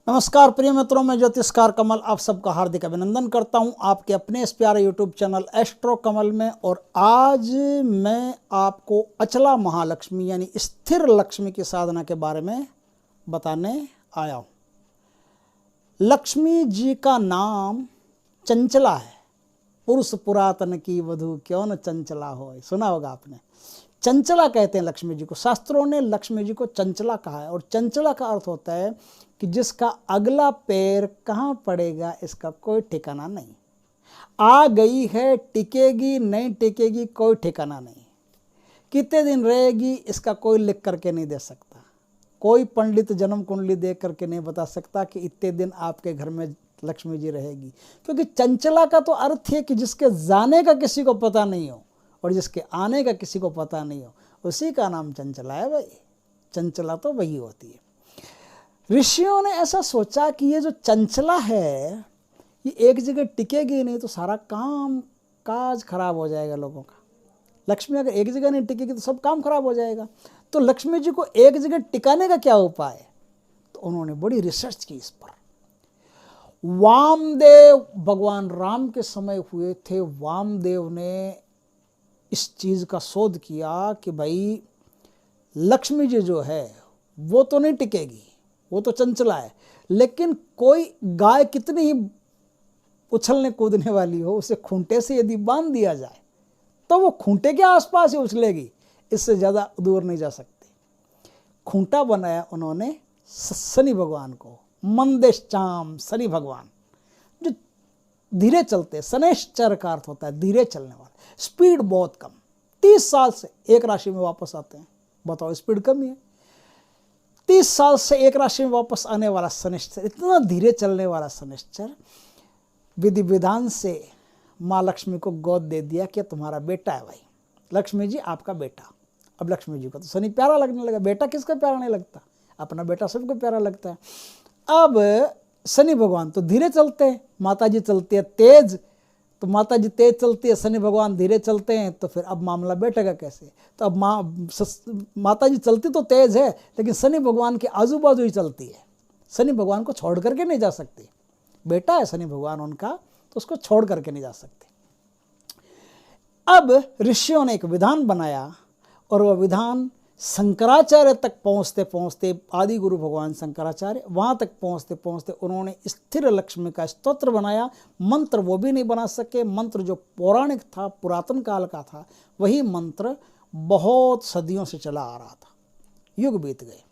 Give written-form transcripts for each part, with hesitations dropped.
नमस्कार प्रिय मित्रों, मैं ज्योतिषकार कमल आप सबका हार्दिक अभिनंदन करता हूं आपके अपने इस प्यारे यूट्यूब चैनल एस्ट्रो कमल में। और आज मैं आपको अचला महालक्ष्मी यानी स्थिर लक्ष्मी की साधना के बारे में बताने आया हूं। लक्ष्मी जी का नाम चंचला है। पुरुष पुरातन की वधू क्यों न चंचला हो, सुना होगा आपने। चंचला कहते हैं लक्ष्मी जी को। शास्त्रों ने लक्ष्मी जी को चंचला कहा है। और चंचला का अर्थ होता है कि जिसका अगला पैर कहाँ पड़ेगा इसका कोई ठिकाना नहीं। आ गई है, टिकेगी नहीं टिकेगी कोई ठिकाना नहीं। कितने दिन रहेगी इसका कोई लिख करके नहीं दे सकता। कोई पंडित जन्म कुंडली देख करके नहीं बता सकता कि इतने दिन आपके घर में लक्ष्मी जी रहेगी। क्योंकि चंचला का तो अर्थ है कि जिसके जाने का किसी को पता नहीं हो और जिसके आने का किसी को पता नहीं हो, उसी का नाम चंचला है भाई। चंचला तो वही होती है। ऋषियों ने ऐसा सोचा कि ये जो चंचला है ये एक जगह टिकेगी नहीं तो सारा काम काज खराब हो जाएगा लोगों का। लक्ष्मी अगर एक जगह नहीं टिकेगी तो सब काम खराब हो जाएगा। तो लक्ष्मी जी को एक जगह टिकाने का क्या उपाय है? तो उन्होंने बड़ी रिसर्च की इस पर। वामदेव भगवान राम के समय हुए थे। वामदेव ने इस चीज़ का शोध किया कि भाई लक्ष्मी जी जो है वो तो नहीं टिकेगी, वो तो चंचला है। लेकिन कोई गाय कितनी ही उछलने कूदने वाली हो, उसे खूंटे से यदि बांध दिया जाए तो वो खूंटे के आसपास ही उछलेगी, इससे ज़्यादा दूर नहीं जा सकती। खूंटा बनाया उन्होंने शनि भगवान को। मंदेश्चाम शनि भगवान जो धीरे चलते, शनैश्चर का अर्थ होता है धीरे चलने वाला, स्पीड बहुत कम। 30 साल से एक राशि में वापस आते हैं। बताओ, स्पीड कम ही है। 30 साल से एक राशि में वापस आने वाला शनिश्चर, इतना धीरे चलने वाला शनिश्चर विधि विधान से माँ लक्ष्मी को गोद दे दिया कि तुम्हारा बेटा है भाई। लक्ष्मी जी आपका बेटा। अब लक्ष्मी जी को तो शनि प्यारा लगने लगा। बेटा किसका प्यारा नहीं लगता? अपना बेटा सबको प्यारा लगता है। अब शनि भगवान तो धीरे चलते हैं, माता जी चलती है तेज, तो माता जी तेज चलती है, शनि भगवान धीरे चलते हैं, तो फिर अब मामला बैठेगा कैसे? तो अब माता जी चलती तो तेज है लेकिन शनि भगवान के आजू बाजू ही चलती है। शनि भगवान को छोड़ करके नहीं जा सकती। बेटा है शनि भगवान उनका, तो उसको छोड़ करके नहीं जा सकते। अब ऋषियों ने एक विधान बनाया और वह विधान शंकराचार्य तक पहुँचते पहुँचते, आदि गुरु भगवान शंकराचार्य, वहाँ तक पहुँचते पहुँचते उन्होंने स्थिर लक्ष्मी का स्तोत्र बनाया। मंत्र वो भी नहीं बना सके। मंत्र जो पौराणिक था, पुरातन काल का था, वही मंत्र बहुत सदियों से चला आ रहा था। युग बीत गए।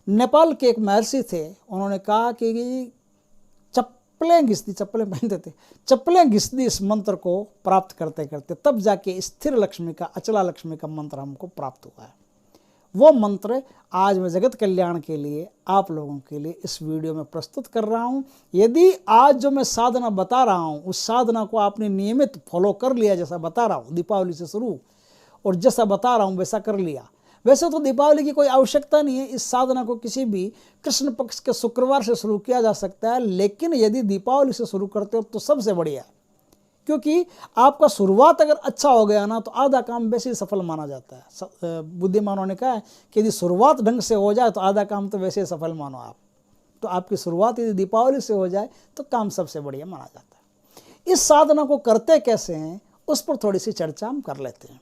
नेपाल के एक महर्षि थे, उन्होंने कहा कि चप्पलें घिसती, चप्पलें पहनते थे, चप्पलें घिसती इस मंत्र को प्राप्त करते करते, तब जाके स्थिर लक्ष्मी का, अचला लक्ष्मी का मंत्र हमको प्राप्त हुआ है। वो मंत्र आज मैं जगत कल्याण के लिए, आप लोगों के लिए इस वीडियो में प्रस्तुत कर रहा हूँ। यदि आज जो मैं साधना बता रहा हूँ उस साधना को आपने नियमित फॉलो कर लिया, जैसा बता रहा हूँ दीपावली से शुरू, और जैसा बता रहा हूँ वैसा कर लिया। वैसे तो दीपावली की कोई आवश्यकता नहीं है। इस साधना को किसी भी कृष्ण पक्ष के शुक्रवार से शुरू किया जा सकता है, लेकिन यदि दीपावली से शुरू करते हो तो सबसे बढ़िया है। क्योंकि आपका शुरुआत अगर अच्छा हो गया ना तो आधा काम वैसे ही सफल माना जाता है। बुद्धिमानों ने कहा है कि यदि शुरुआत ढंग से हो जाए तो आधा काम तो वैसे ही सफल मानो आप। तो आपकी शुरुआत यदि दीपावली से हो जाए तो काम सबसे बढ़िया माना जाता है। इस साधना को करते कैसे हैं उस पर थोड़ी सी चर्चा हम कर लेते हैं।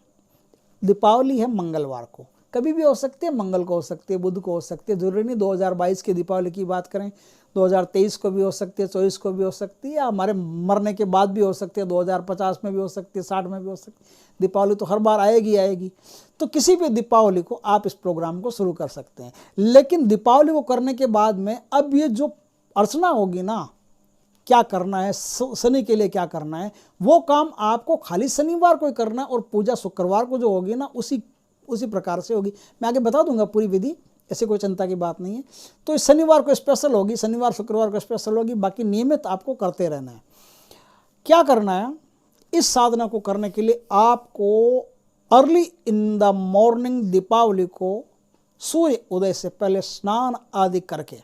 दीपावली है मंगलवार को, कभी भी हो सकती है, मंगल को हो सकती है, बुध को हो सकती है। जरूरी नहीं 2022 की दीपावली की बात करें, 2023 को भी हो सकती है, 24 को भी हो सकती है, या हमारे मरने के बाद भी हो सकती है, 2050 में भी हो सकती है, 60 में भी हो सकती है। दीपावली तो हर बार आएगी आएगी। तो किसी भी दीपावली को आप इस प्रोग्राम को शुरू कर सकते हैं। लेकिन दीपावली को करने के बाद में अब ये जो अर्चना होगी ना, क्या करना है, शनि के लिए क्या करना है, वो काम आपको खाली शनिवार को ही करना है। और पूजा शुक्रवार को जो होगी ना उसी प्रकार से होगी। मैं आगे बता दूंगा पूरी विधि, ऐसे कोई चिंता की बात नहीं है। तो इस शनिवार को स्पेशल होगी, शनिवार शुक्रवार को स्पेशल होगी, बाकी नियमित आपको करते रहना है। क्या करना है? इस साधना को करने के लिए आपको early in the morning Deepavali को सूर्य उदय से पहले स्नान आदि करके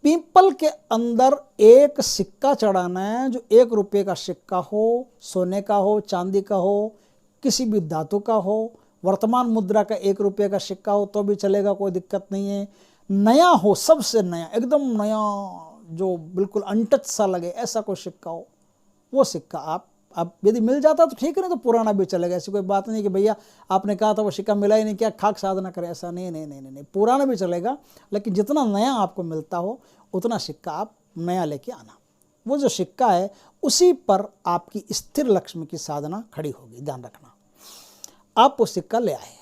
पीपल के अंदर एक सिक्का चढ़ाना है, जो 1 रुपये का सिक्का हो, सोने का हो, चांदी का हो, किसी भी धातु का हो। वर्तमान मुद्रा का 1 रुपये का सिक्का हो तो भी चलेगा, कोई दिक्कत नहीं है। नया हो, सबसे नया, एकदम नया, जो बिल्कुल अनटच सा लगे, ऐसा कोई सिक्का हो, वो सिक्का आप यदि मिल जाता तो ठीक है, नहीं तो पुराना भी चलेगा। ऐसी कोई बात नहीं कि भैया आपने कहा था वो सिक्का मिला ही नहीं, क्या खाक साधना करें, ऐसा नहीं नहीं नहीं नहीं, पुराना भी चलेगा, लेकिन जितना नया आपको मिलता हो उतना सिक्का आप नया लेके आना। वो जो सिक्का है उसी पर आपकी स्थिर लक्ष्मी की साधना खड़ी होगी, ध्यान रखना। आप वो सिक्का ले आए,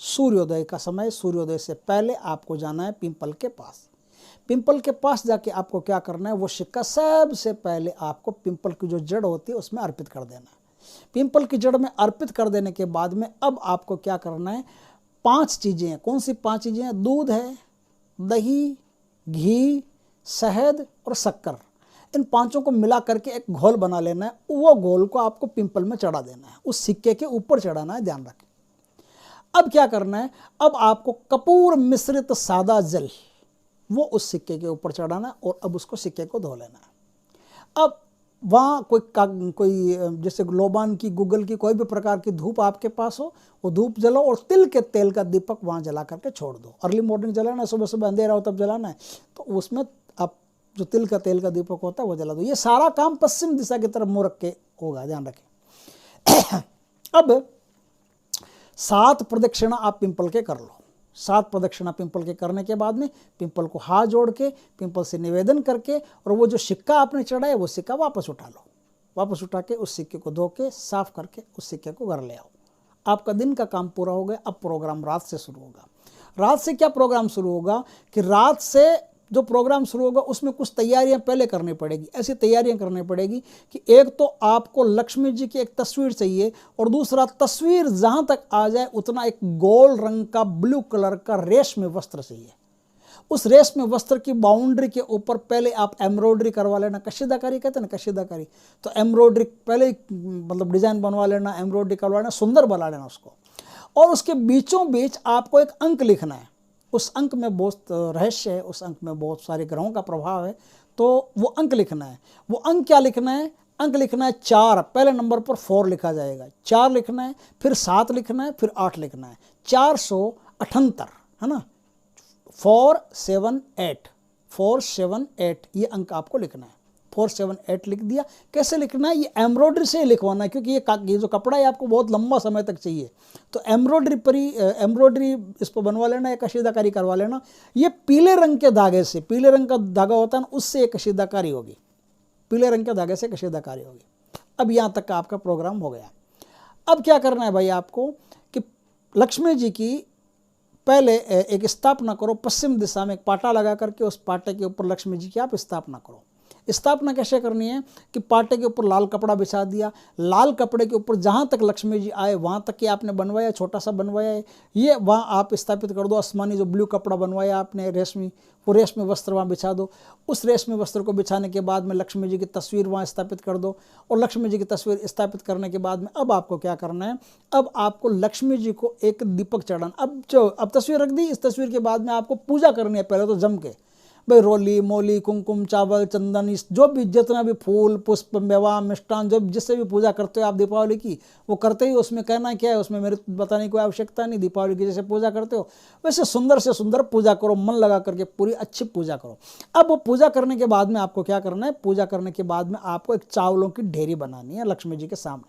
सूर्योदय का समय, सूर्योदय से पहले आपको जाना है पिंपल के पास। पिंपल के पास जाके आपको क्या करना है, वो सिक्का सबसे पहले आपको पिंपल की जो जड़ होती है उसमें अर्पित कर देना है। पिंपल की जड़ में अर्पित कर देने के बाद में अब आपको क्या करना है, 5 चीज़ें हैं। कौन सी 5 चीज़ें हैं? दूध है, दही, घी, शहद और शक्कर। इन 5 को मिला करके एक घोल बना लेना है। वो घोल को आपको पिंपल में चढ़ा देना है, उस सिक्के के ऊपर चढ़ाना है, ध्यान रखें। अब क्या करना है, अब आपको कपूर मिश्रित सादा जल वो उस सिक्के के ऊपर चढ़ाना है और अब उसको सिक्के को धो लेना है। अब वहाँ कोई जैसे लोबान की, गूगल की, कोई भी प्रकार की धूप आपके पास हो, वो धूप जलाओ और तिल के तेल का दीपक वहाँ जला करके छोड़ दो। अर्ली मॉर्निंग जलाना है, सुबह सुबह अंधेरा हो तब जलाना है, तो उसमें आप जो तिल का तेल का दीपक होता है वो जला दो। ये सारा काम पश्चिम दिशा की तरफ मुँह रख के होगा, ध्यान रखें। अब 7 प्रदक्षिणा आप पिंपल के कर लो। 7 प्रदक्षिणा पिंपल के करने के बाद में पिंपल को हाथ जोड़ के पिंपल से निवेदन करके और वो जो सिक्का आपने चढ़ाया वो सिक्का वापस उठा लो। वापस उठा के उस सिक्के को धो के साफ करके उस सिक्के को घर ले आओ। आपका दिन का काम पूरा हो गया। अब प्रोग्राम रात से शुरू होगा। रात से क्या प्रोग्राम शुरू होगा कि रात से जो प्रोग्राम शुरू होगा उसमें कुछ तैयारियां पहले करनी पड़ेगी। ऐसी तैयारियां करनी पड़ेगी कि एक तो आपको लक्ष्मी जी की एक तस्वीर चाहिए और दूसरा तस्वीर जहां तक आ जाए उतना एक गोल रंग का ब्लू कलर का रेशमी वस्त्र चाहिए। उस रेशमी वस्त्र की बाउंड्री के ऊपर पहले आप एम्ब्रॉयडरी करवा लेना। कशीदाकारी कहते हैं ना, कशीदाकारी, तो एम्ब्रॉयडरी पहले मतलब डिजाइन बनवा लेना, एम्ब्रॉयडरी करवा लेना, सुंदर बना लेना उसको। और उसके बीचों बीच आपको एक अंक लिखना है। उस अंक में बहुत रहस्य है, उस अंक में बहुत सारे ग्रहों का प्रभाव है, तो वो अंक लिखना है। वो अंक क्या लिखना है? अंक लिखना है 4। पहले नंबर पर 4 लिखा जाएगा, 4 लिखना है, फिर 7 लिखना है, फिर 8 लिखना है। 478 है ना, 478 478 ये अंक आपको लिखना है। 478 लिख दिया। कैसे लिखना है? ये एम्ब्रॉयडरी से लिखवाना है, क्योंकि ये जो कपड़ा है आपको बहुत लंबा समय तक चाहिए, तो एम्ब्रॉयडरी पर ही एम्ब्रॉयडरी इस पर बनवा लेना है, कशीदाकारी करवा लेना। ये पीले रंग के धागे से, पीले रंग का धागा होता है ना, उससे ये कशीदाकारी होगी, पीले रंग के धागे से कशीदाकारी होगी। अब यहाँ तक का आपका प्रोग्राम हो गया। अब क्या करना है भाई आपको कि लक्ष्मी जी की पहले एक स्थापना करो। पश्चिम दिशा में एक पाटा लगा करके उस पाटे के ऊपर लक्ष्मी जी की आप स्थापना करो। स्थापना कैसे करनी है कि पाटे के ऊपर लाल कपड़ा बिछा दिया। लाल कपड़े के ऊपर जहाँ तक लक्ष्मी जी आए वहाँ तक कि आपने बनवाया, छोटा सा बनवाया है, ये वहाँ आप स्थापित कर दो। आसमानी जो ब्लू कपड़ा बनवाया आपने रेशमी, वो रेशमी वस्त्र वहाँ बिछा दो। उस रेशमी वस्त्र को बिछाने के बाद में लक्ष्मी जी की तस्वीर वहाँ स्थापित कर दो। और लक्ष्मी जी की तस्वीर स्थापित करने के बाद में अब आपको क्या करना है, अब आपको लक्ष्मी जी को एक दीपक चढ़ाना। अब तस्वीर रख दी, इस तस्वीर के बाद में आपको पूजा करनी है पहले तो जम के। भाई रोली मोली कुमकुम चावल चंदन, इस जो भी जितना भी फूल पुष्प मेवा मिष्टान जो जिससे भी पूजा करते हो आप दीपावली की, वो करते ही उसमें कहना क्या है, उसमें मेरे बताने की कोई आवश्यकता नहीं। दीपावली की जैसे पूजा करते हो वैसे सुंदर से सुंदर पूजा करो, मन लगा करके पूरी अच्छी पूजा करो। अब वो पूजा करने के बाद में आपको क्या करना है, पूजा करने के बाद में आपको एक चावलों की ढेरी बनानी है लक्ष्मी जी के सामने।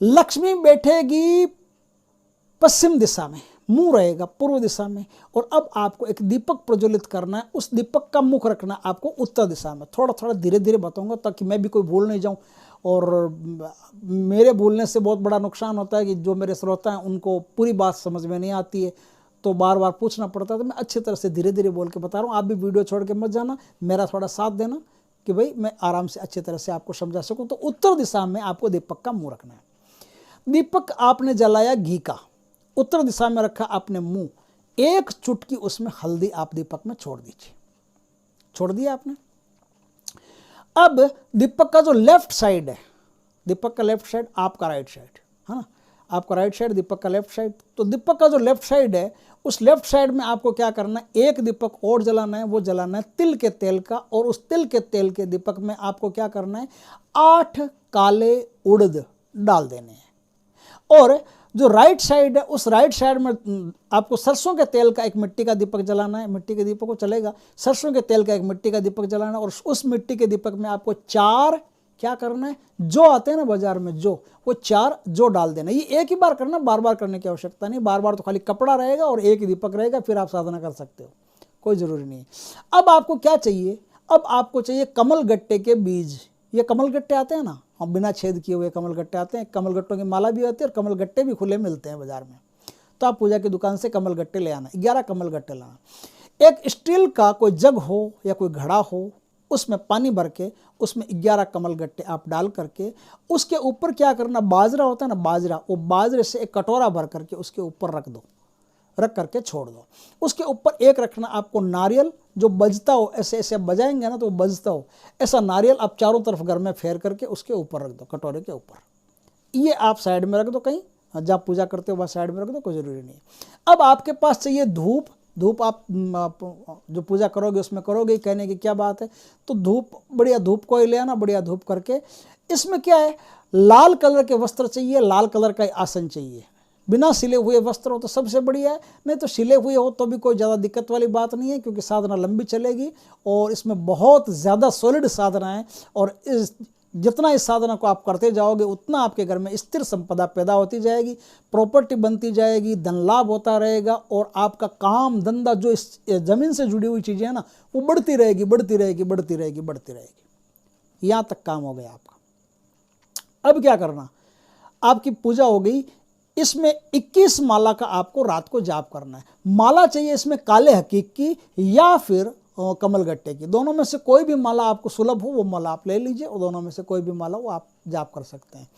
लक्ष्मी बैठेगी पश्चिम दिशा में, मुंह रहेगा पूर्व दिशा में। और अब आपको एक दीपक प्रज्वलित करना है। उस दीपक का मुख रखना आपको उत्तर दिशा में। थोड़ा थोड़ा धीरे धीरे बताऊंगा ताकि मैं भी कोई भूल नहीं जाऊं, और मेरे भूलने से बहुत बड़ा नुकसान होता है कि जो मेरे श्रोता हैं उनको पूरी बात समझ में नहीं आती है, तो बार बार पूछना पड़ता है। तो मैं अच्छी तरह से धीरे धीरे बोल के बता रहा हूँ। आप भी वीडियो छोड़ के मत जाना, मेरा थोड़ा साथ देना कि भाई मैं आराम से अच्छी तरह से आपको समझा सकूँ। तो उत्तर दिशा में आपको दीपक का मुँह रखना है। दीपक आपने जलाया घी का, उत्तर दिशा में रखा आपने मुंह, एक चुटकी उसमें हल्दी आप दीपक में छोड़ दीजिए। छोड़ दिया आपने। अब दीपक का जो लेफ्ट साइड है, दीपक का लेफ्ट साइड आपका राइट साइड है ना, आपका राइट साइड दीपक का लेफ्ट साइड। तो दीपक का जो लेफ्ट साइड है उस लेफ्ट साइड में आपको क्या करना है, एक दीपक और जलाना है। वो जलाना है तिल के तेल का, और उस तिल के तेल के दीपक में आपको क्या करना है, 8 काले उड़द डाल देने हैं। और जो राइट साइड है उस राइट साइड में आपको सरसों के तेल का एक मिट्टी का दीपक जलाना है। मिट्टी के दीपक को चलेगा, सरसों के तेल का एक मिट्टी का दीपक जलाना है और उस मिट्टी के दीपक में आपको 4 क्या करना है, जो आते हैं ना बाजार में, जो वो 4 जो डाल देना। ये एक ही बार करना, बार बार करने की आवश्यकता नहीं। बार बार तो खाली कपड़ा रहेगा और एक ही दीपक रहेगा, फिर आप साधना कर सकते हो, कोई ज़रूरी नहीं है। अब आपको क्या चाहिए, अब आपको चाहिए कमल गट्टे के बीज। ये कमल गट्टे आते हैं ना, हम बिना छेद किए हुए कमल गट्टे आते हैं। कमल गट्टों की माला भी आती है और कमल गट्टे भी खुले मिलते हैं बाजार में। तो आप पूजा की दुकान से कमल गट्टे ले आना, 11 कमल गट्टे लाना। एक स्टील का कोई जग हो या कोई घड़ा हो, उसमें पानी भर के उसमें 11 कमल गट्टे आप डाल करके उसके ऊपर क्या करना, बाजरा होता है ना, बाजरा, वो बाजरे से एक कटोरा भर करके उसके ऊपर रख दो, रख करके छोड़ दो। उसके ऊपर एक रखना आपको नारियल, जो बजता हो, ऐसे ऐसे बजाएंगे ना तो वो बजता हो, ऐसा नारियल आप चारों तरफ घर में फेर करके उसके ऊपर रख दो, कटोरे के ऊपर। ये आप साइड में रख दो, कहीं जहाँ पूजा करते हो वहाँ साइड में रख दो, कोई ज़रूरी नहीं। अब आपके पास चाहिए धूप। धूप आप जो पूजा करोगे उसमें करोगे, कहने की क्या बात है। तो धूप, बढ़िया धूप कोई ले आना, बढ़िया धूप करके। इसमें क्या है, लाल कलर के वस्त्र चाहिए, लाल कलर का आसन चाहिए। बिना सिले हुए वस्त्र हो तो सबसे बढ़िया है, नहीं तो सिले हुए हो तो भी कोई ज़्यादा दिक्कत वाली बात नहीं है, क्योंकि साधना लंबी चलेगी और इसमें बहुत ज़्यादा सॉलिड साधना है। और जितना इस साधना को आप करते जाओगे उतना आपके घर में स्थिर संपदा पैदा होती जाएगी, प्रॉपर्टी बनती जाएगी, धन लाभ होता रहेगा और आपका काम धंधा, जो इस ज़मीन से जुड़ी हुई चीज़ें हैं ना, वो बढ़ती रहेगी, बढ़ती रहेगी, बढ़ती रहेगी, बढ़ती रहेगी। यहाँ तक काम हो गया आपका। अब क्या करना, आपकी पूजा हो गई। इसमें 21 माला का आपको रात को जाप करना है। माला चाहिए इसमें काले हकीक की या फिर कमल गट्टे की, दोनों में से कोई भी माला आपको सुलभ हो वो माला आप ले लीजिए, और दोनों में से कोई भी माला वो आप जाप कर सकते हैं।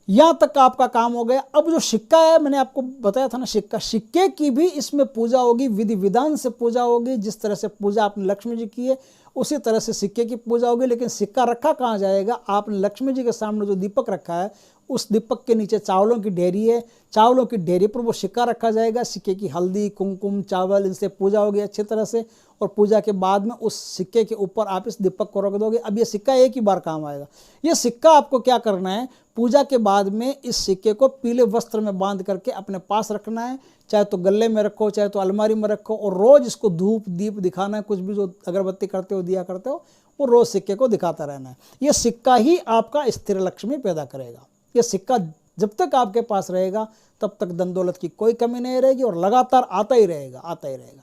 यहाँ तक का आपका काम हो गया। अब जो सिक्का है, मैंने आपको बताया था ना, सिक्का, सिक्के की भी इसमें पूजा होगी, विधि विधान से पूजा होगी। जिस तरह से पूजा आपने लक्ष्मी जी की है उसी तरह से सिक्के की पूजा होगी। लेकिन सिक्का रखा कहाँ जाएगा, आपने लक्ष्मी जी के सामने जो दीपक रखा है उस दीपक के नीचे चावलों की ढेरी है, चावलों की ढेरी पर वो सिक्का रखा जाएगा। सिक्के की हल्दी, कुमकुम, चावल, इनसे पूजा होगी अच्छी तरह से, और पूजा के बाद में उस सिक्के के ऊपर आप इस दीपक को रख दोगे। अब ये सिक्का एक ही बार काम आएगा। ये सिक्का आपको क्या करना है, पूजा के बाद में इस सिक्के को पीले वस्त्र में बांध करके अपने पास रखना है, चाहे तो गले में रखो, चाहे तो अलमारी में रखो, और रोज़ इसको धूप दीप दिखाना है। कुछ भी जो अगरबत्ती करते हो, दिया करते हो, वो रोज़ सिक्के को दिखाता रहना है। ये सिक्का ही आपका स्थिर लक्ष्मी पैदा करेगा। ये सिक्का जब तक आपके पास रहेगा तब तक धन दौलत की कोई कमी नहीं रहेगी और लगातार आता ही रहेगा, आता ही रहेगा।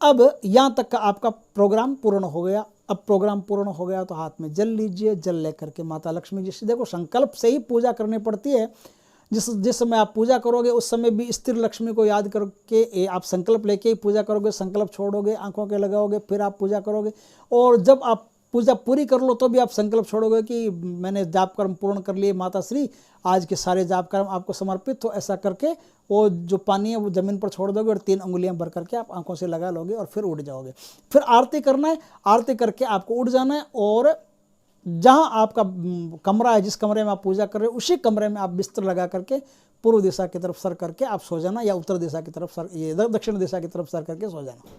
अब यहाँ तक का आपका प्रोग्राम पूर्ण हो गया। अब प्रोग्राम पूर्ण हो गया तो हाथ में जल लीजिए। जल लेकर के माता लक्ष्मी जी से, देखो संकल्प से ही पूजा करनी पड़ती है। जिस समय आप पूजा करोगे उस समय भी स्थिर लक्ष्मी को याद करके आप संकल्प लेके ही पूजा करोगे। संकल्प छोड़ोगे, आंखों के लगाओगे, फिर आप पूजा करोगे। और जब आप पूजा पूरी कर लो तो भी आप संकल्प छोड़ोगे कि मैंने जाप कर्म पूर्ण कर लिए, माता श्री आज के सारे जाप कर्म आपको समर्पित हो। ऐसा करके वो जो पानी है वो ज़मीन पर छोड़ दोगे और 3 उंगलियां भर करके आप आंखों से लगा लोगे और फिर उठ जाओगे। फिर आरती करना है, आरती करके आपको उठ जाना है और जहाँ आपका कमरा है, जिस कमरे में आप पूजा कर रहे हो, उसी कमरे में आप बिस्तर लगा करके पूर्व दिशा की तरफ सर करके आप सो जाना, या उत्तर दिशा की तरफ सर, ये दक्षिण दिशा की तरफ सर करके सो जाना।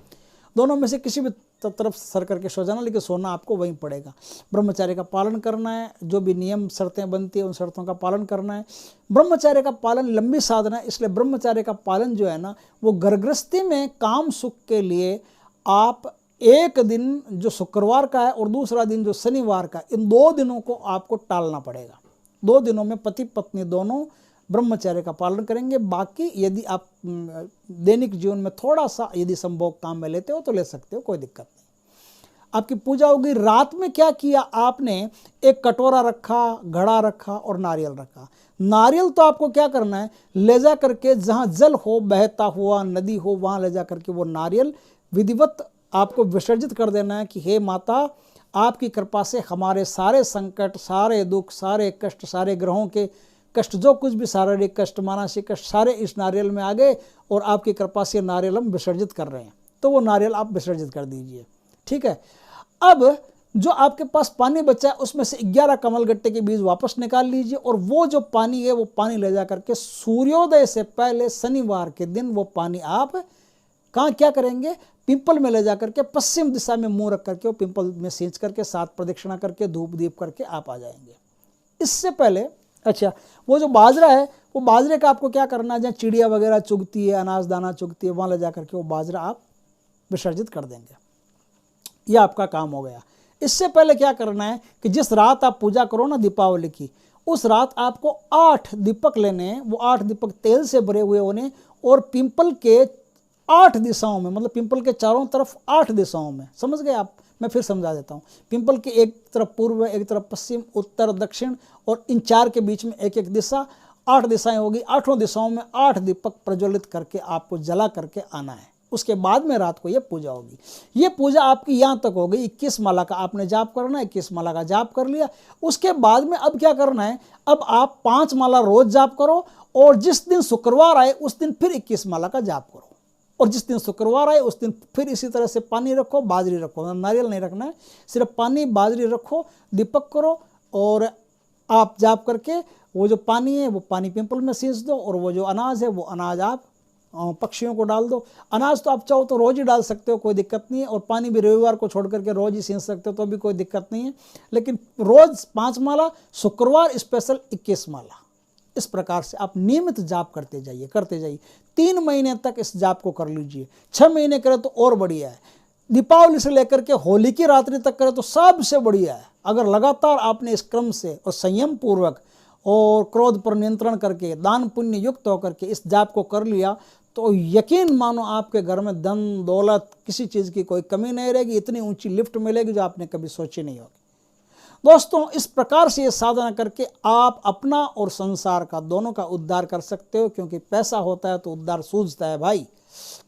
दोनों में से किसी भी तरफ सर करके सो जाना, लेकिन सोना आपको वहीं पड़ेगा। ब्रह्मचर्य का पालन करना है, जो भी नियम शर्तें बनती है उन शर्तों का पालन करना है। ब्रह्मचर्य का पालन लंबी साधना है, इसलिए ब्रह्मचर्य का पालन जो है ना, वो घरगृहस्थी में काम सुख के लिए आप एक दिन जो शुक्रवार का है और दूसरा दिन जो शनिवार का, इन 2 दिनों को आपको टालना पड़ेगा। 2 दिनों में पति पत्नी दोनों ब्रह्मचर्य का पालन करेंगे। बाकी यदि आप दैनिक जीवन में थोड़ा सा यदि संभोग काम में लेते हो तो ले सकते हो, कोई दिक्कत नहीं। आपकी पूजा होगी। रात में क्या किया आपने, एक कटोरा रखा, घड़ा रखा और नारियल रखा। नारियल तो आपको क्या करना है, ले जा करके जहाँ जल हो, बहता हुआ नदी हो, वहाँ ले जा करके वो नारियल विधिवत आपको विसर्जित कर देना है कि हे माता, आपकी कृपा से हमारे सारे संकट, सारे दुख, सारे कष्ट, सारे ग्रहों के कष्ट, जो कुछ भी शारीरिक कष्ट, मानसिक कष्ट, सारे इस नारियल में आ गए और आपकी कृपा से नारियल हम विसर्जित कर रहे हैं। तो वो नारियल आप विसर्जित कर दीजिए, ठीक है। अब जो आपके पास पानी बचा है उसमें से 11 कमल गट्टे के बीज वापस निकाल लीजिए, और वो जो पानी है वो पानी ले जा करके सूर्योदय से पहले शनिवार के दिन वो पानी आप कहाँ क्या करेंगे, पिंपल में ले जा करके पश्चिम दिशा में मुंह रख करके वो पिंपल में सींच करके 7 प्रदक्षिणा करके धूप दीप करके आप आ जाएंगे। इससे पहले अच्छा, वो जो बाजरा है, वो बाजरे का आपको क्या करना है, जहाँ चिड़िया वगैरह चुगती है, अनाज दाना चुगती है, वहाँ ले जा करके वो बाजरा आप विसर्जित कर देंगे। यह आपका काम हो गया। इससे पहले क्या करना है कि जिस रात आप पूजा करो ना दीपावली की, उस रात आपको 8 दीपक लेने हैं। वो 8 दीपक तेल से भरे हुए होने, और पिंपल के 8 दिशाओं में, मतलब पिंपल के चारों तरफ 8 दिशाओं में, समझ गए आप? मैं फिर समझा देता हूँ। पिंपल के एक तरफ पूर्व, एक तरफ पश्चिम, उत्तर, दक्षिण, और इन 4 के बीच में एक एक दिशा, 8 दिशाएं होगी। 8 दिशाओं में 8 दीपक प्रज्वलित करके आपको जला करके आना है। उसके बाद में रात को ये पूजा होगी। ये पूजा आपकी यहाँ तक हो गई। 21 माला का आपने जाप करना है, 21 माला का जाप कर लिया। उसके बाद में अब क्या करना है, अब आप 5 माला रोज जाप करो, और जिस दिन शुक्रवार आए उस दिन फिर 21 माला का जाप करो, और जिस दिन शुक्रवार आए उस दिन फिर इसी तरह से पानी रखो, बाजरी रखो, नारियल नहीं रखना है, सिर्फ पानी बाजरी रखो, दीपक करो, और आप जाप करके वो जो पानी है वो पानी पिंपल में सींच दो, और वो जो अनाज है वो अनाज आप पक्षियों को डाल दो। अनाज तो आप चाहो तो रोज ही डाल सकते हो, कोई दिक्कत नहीं है, और पानी भी रविवार को छोड़ करके रोज ही सींच सकते हो, तो भी कोई दिक्कत नहीं है। लेकिन रोज 5 माला, शुक्रवार स्पेशल 21 माला। इस प्रकार से आप नियमित जाप करते जाइए, करते जाइए। 3 महीने तक इस जाप को कर लीजिए। 6 महीने करें तो और बढ़िया है। दीपावली से लेकर के होली की रात्रि तक करें तो सबसे बढ़िया है। अगर लगातार आपने इस क्रम से और संयम पूर्वक और क्रोध पर नियंत्रण करके, दान पुण्य युक्त होकर के इस जाप को कर लिया, तो यकीन मानो आपके घर में धन दौलत किसी चीज़ की कोई कमी नहीं रहेगी। इतनी ऊंची लिफ्ट मिलेगी जो आपने कभी सोची नहीं होगी। दोस्तों, इस प्रकार से ये साधना करके आप अपना और संसार का दोनों का उद्धार कर सकते हो, क्योंकि पैसा होता है तो उद्धार सूझता है भाई।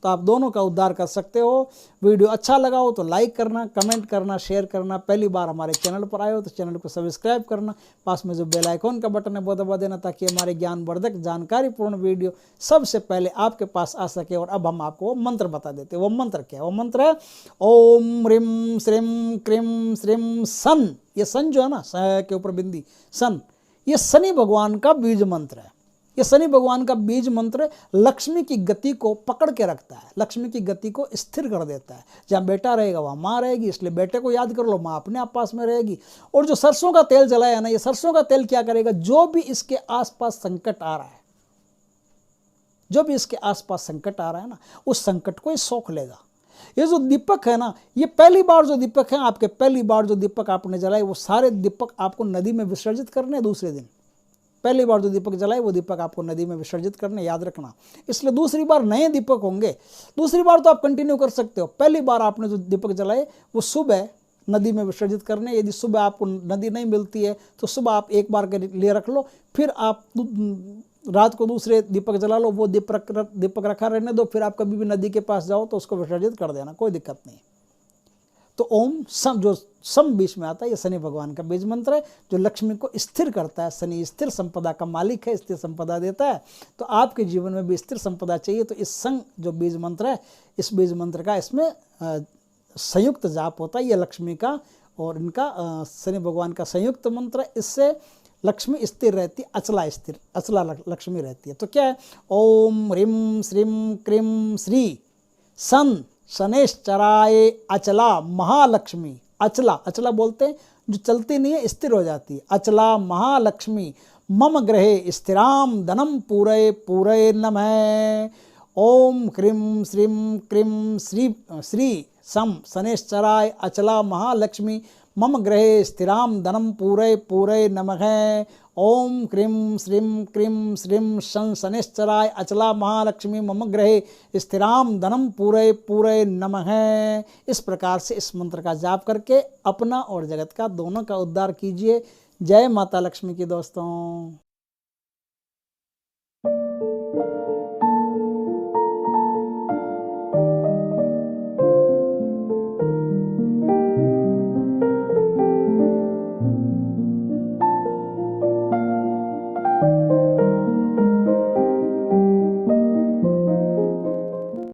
तो आप दोनों का उद्धार कर सकते हो। वीडियो अच्छा लगा हो तो लाइक करना, कमेंट करना, शेयर करना। पहली बार हमारे चैनल पर आए हो तो चैनल को सब्सक्राइब करना। पास में जो बेल आइकॉन का बटन है वो दबा देना, ताकि हमारे ज्ञानवर्धक जानकारीपूर्ण वीडियो सबसे पहले आपके पास आ सके। और अब हम आपको वो मंत्र बता देते हैं। वो मंत्र क्या है? वो मंत्र है ओम ह्रीम श्रीम क्रीम श्रीम सन। ये सन जो है ना, स के ऊपर बिंदी, सन, ये शनि भगवान का बीज मंत्र है। ये शनि भगवान का बीज मंत्र लक्ष्मी की गति को पकड़ के रखता है, लक्ष्मी की गति को स्थिर कर देता है। जहाँ बेटा रहेगा वहाँ माँ रहेगी, इसलिए बेटे को याद कर लो, माँ अपने आप पास में रहेगी। और जो सरसों का तेल जलाया ना, ये सरसों का तेल क्या करेगा, जो भी इसके आसपास संकट आ रहा है, जो भी इसके आसपास संकट आ रहा है ना, उस संकट को ये सोख लेगा। ये जो दीपक है ना, ये पहली बार जो दीपक है आपके, पहली बार जो दीपक आपने जलाए, वो सारे दीपक आपको नदी में विसर्जित करने दूसरे दिन। पहली बार जो दीपक जलाए वो दीपक आपको नदी में विसर्जित करने, याद रखना। इसलिए दूसरी बार नए दीपक होंगे। दूसरी बार तो आप कंटिन्यू कर सकते हो। पहली बार आपने जो दीपक जलाए वो सुबह नदी में विसर्जित करने। यदि सुबह आपको नदी नहीं मिलती है तो सुबह आप एक बार के लिए रख लो, फिर आप रात को दूसरे दीपक जला लो। वो दीपक रखा रहने दो, फिर आप कभी भी नदी के पास जाओ तो उसको विसर्जित कर देना, कोई दिक्कत नहीं। तो ओम सम, जो सम बीच में आता है, ये शनि भगवान का बीज मंत्र है, जो लक्ष्मी को स्थिर करता है। शनि स्थिर संपदा का मालिक है, स्थिर संपदा देता है। तो आपके जीवन में भी स्थिर संपदा चाहिए तो इस संग जो बीज मंत्र है, इस बीज मंत्र का इसमें संयुक्त जाप होता है। ये लक्ष्मी का और इनका शनि भगवान का संयुक्त मंत्र है। इससे लक्ष्मी स्थिर रहती है, अचला लक्ष्मी रहती है। तो क्या है, ओम ह्रीम श्रीम क्रीम श्री सन शनेश्चराय अचला महालक्ष्मी। अचला बोलते हैं जो चलती नहीं है, स्थिर हो जाती है। अचला महालक्ष्मी मम ग्रहे स्थिराम धनम पूरे नमः। ओम क्रीम श्रीम क्रीम श्री सम शनेश्चराय अचला महालक्ष्मी मम ग्रहे स्थिराम धनम पूरे नमः। ओम क्रीम श्रीम क्रीम श्रीम शन शनेश्चराय अचला महालक्ष्मी मम ग्रहे स्थिराम धनम पूरे नमः। इस प्रकार से इस मंत्र का जाप करके अपना और जगत का दोनों का उद्धार कीजिए। जय माता लक्ष्मी की दोस्तों।